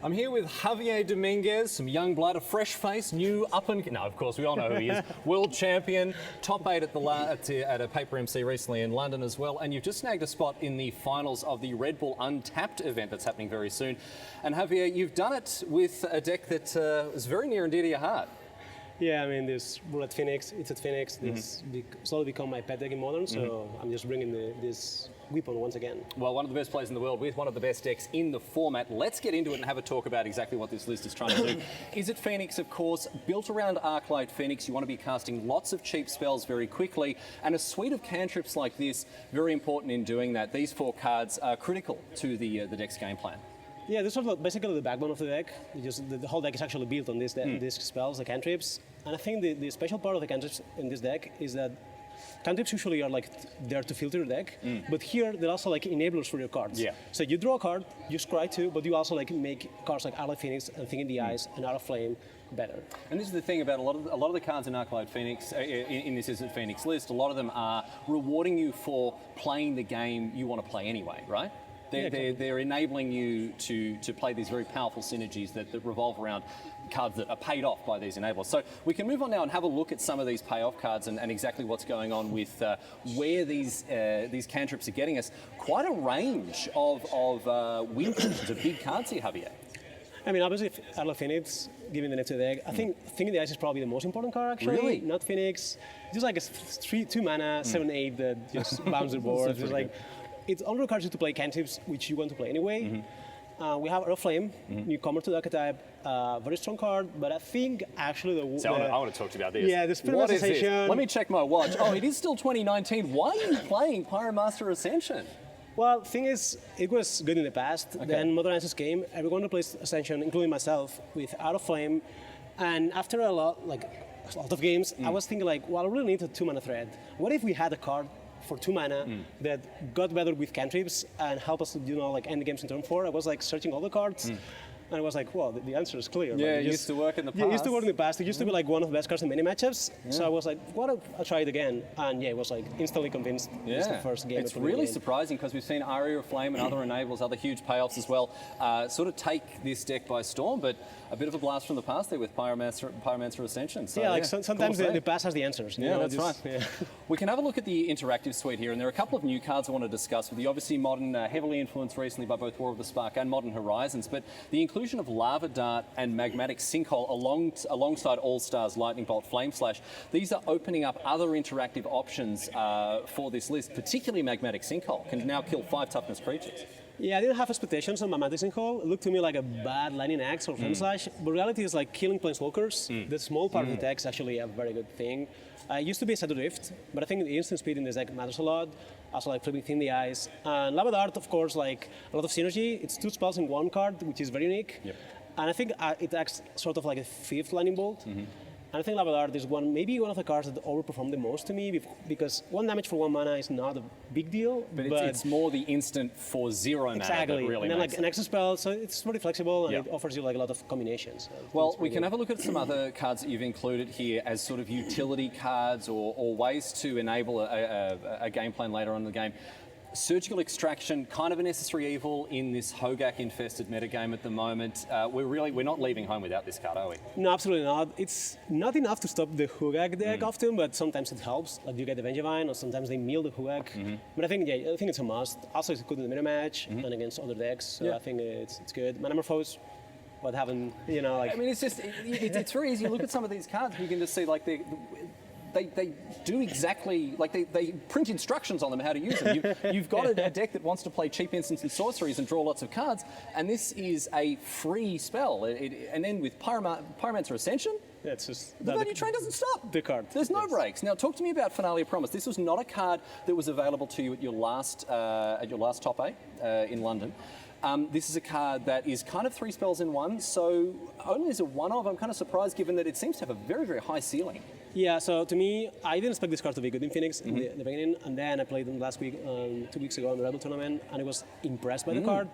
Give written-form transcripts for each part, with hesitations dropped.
I'm here with Javier Dominguez, some young blood, a fresh face, new up and... No, of course, we all know who he is. World champion, top 8 at a Paper MC recently in London as well. And you've just snagged a spot in the finals of the Red Bull Untapped event that's happening very soon. And Javier, you've done it with a deck that is very near and dear to your heart. Yeah, I mean, this Izzet Pheonix, this slowly become my pet deck in Modern, so I'm just bringing this weapon once again. Well, one of the best players in the world with one of the best decks in the format. Let's get into it and have a talk about exactly what this list is trying to do. Izzet Pheonix, of course, built around Arclight Phoenix. You want to be casting lots of cheap spells very quickly, and a suite of cantrips like this, very important in doing that. These 4 cards are critical to the deck's game plan. Yeah, this is basically the backbone of the deck. The whole deck is actually built on these spells, the cantrips. And I think the special part of the cantrips in this deck is that cantrips usually are like there to filter your deck, but here they're also like enablers for your cards. Yeah. So you draw a card, you scry 2, but you also like make cards like Arclight Phoenix and Thing in the Eyes and Out of Flame better. And this is the thing about a lot of the cards in Arclight Phoenix, in this Izzet Pheonix list, a lot of them are rewarding you for playing the game you want to play anyway, right? They're enabling you to play these very powerful synergies that revolve around cards that are paid off by these enablers. So we can move on now and have a look at some of these payoff cards and exactly what's going on with where these cantrips are getting us. Quite a range of win conditions, of big cards here, Javier. I mean, obviously, Arclight Phoenix, giving the net to the deck, I think Thing in the Eyes is probably the most important card, actually. Really? Not Phoenix. Just like a 2 mana, 7/8 that just bounce the board. It's like, it only requires you to play cantrips, which you want to play anyway. We have Out of Flame, newcomer to the archetype, very strong card, but I think actually I want to talk to you about this. Yeah, the Spirit What is this? Ascension. Let me check my watch. Oh, it is still 2019. Why are you playing Pyromaster Ascension? Well, thing is, it was good in the past. Okay. Then Modern Answers came, everyone replaced Ascension, including myself, with Out of Flame. And after a lot of games, I was thinking like, well, I really need a 2-mana threat. What if we had a card for 2 mana that got better with cantrips and help us to, end the games in turn 4? I was like searching all the cards. And I was like, well, the answer is clear. Yeah, it used to work in the past. Yeah, it used to work in the past. It used to be like one of the best cards in many matchups. Yeah. So I was like, what if I try it again? And yeah, it was like instantly convinced. Yeah. It was the first game. It's really surprising because we've seen Aria of Flame and other enables, other huge payoffs as well, sort of take this deck by storm, but a bit of a blast from the past there with Pyromancer Ascension. So, yeah, sometimes the past has the answers. Yeah, that's right. Yeah. We can have a look at the interactive suite here, and there are a couple of new cards I want to discuss with you. Obviously, Modern, heavily influenced recently by both War of the Spark and Modern Horizons, but the inclusion of Lava Dart and Magmatic Sinkhole alongside All-Stars Lightning Bolt Flame Slash, these are opening up other interactive options for this list, particularly Magmatic Sinkhole, can now kill 5 toughness creatures. Yeah, I didn't have expectations on Magmatic Sinkhole. It looked to me like a bad Lightning Axe or Flame Slash, but reality is like killing Planeswalkers. The small part of the deck is actually a very good thing. It used to be a Shadow Drift, but I think the instant speed in this deck matters a lot. Also like flipping Thin the Eyes. And Lava Dart, of course, like a lot of synergy. It's 2 spells in 1 card, which is very unique. Yep. And I think it acts sort of like a 5th Lightning Bolt. And I think Lava Dart is maybe one of the cards that overperformed the most to me, because 1 damage for 1 mana is not a big deal. But it's more the instant for 0 mana that really and then makes like an extra spell, so it's very flexible and Yep. it offers you like a lot of combinations. Well, we can have a look at some other cards that you've included here as sort of utility cards or ways to enable a game plan later on in the game. Surgical Extraction, kind of a necessary evil in this Hogak-infested metagame at the moment. We're not leaving home without this card, are we? No, absolutely not. It's not enough to stop the Hogak deck often, but sometimes it helps. Like you get the Vengevine, or sometimes they mill the Hogak. But I think it's a must. Also, it's good in the meta match and against other decks. So I think it's good. Manamorphose, what haven't, I mean, it's just, it's very easy. You look at some of these cards, you can just see like they do exactly, like they print instructions on them how to use them. You've got a deck that wants to play cheap instants and sorceries and draw lots of cards, and this is a free spell. And then with Pyromancer Ascension, it's just the value train doesn't stop. The card. There's no breaks. Now, talk to me about Finale of Promise. This was not a card that was available to you at your last top 8 in London. This is a card that is kind of 3 spells in 1, so only as a one-of. I'm kind of surprised given that it seems to have a very, very high ceiling. Yeah, so to me, I didn't expect this card to be good in Phoenix in the beginning, and then I played them last week, 2 weeks ago in the Rebel tournament, and I was impressed by the card.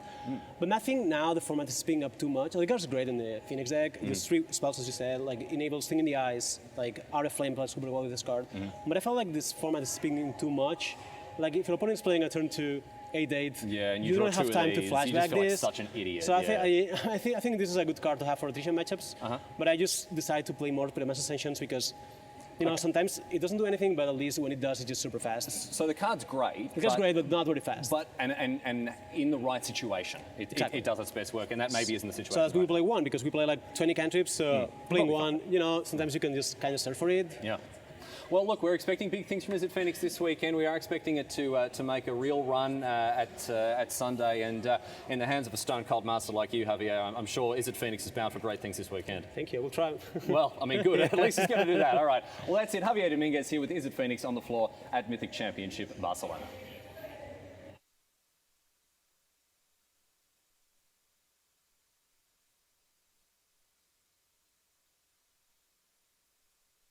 But I think now the format is picking up too much. The card's great in the Phoenix deck. There's 3 spells, as you said, like enables Thing in the Eyes, like Aria of Flame plays super well with this card. But I felt like this format is picking too much. Like if your opponent is playing a turn 2 8-8. Yeah, and you don't have time to you flashback just feel like this. such an idiot. So yeah. I think this is a good card to have for rotation matchups. But I just decide to play more Premass Ascensions because, sometimes it doesn't do anything, but at least when it does, it's just super fast. So the card's great. The card's great, but not very fast. But and in the right situation, it does its best work, and that maybe isn't the situation. So as we play one, because we play like 20 cantrips, playing one, sometimes you can just kind of search for it. Yeah. Well, look, we're expecting big things from Izzet Pheonix this weekend. We are expecting it to make a real run at Sunday, and in the hands of a stone-cold master like you, Javier, I'm sure Izzet Pheonix is bound for great things this weekend. Thank you. We'll try. Well, I mean, good. At least he's going to do that. All right. Well, that's it. Javier Dominguez here with Izzet Pheonix on the floor at Mythic Championship Barcelona.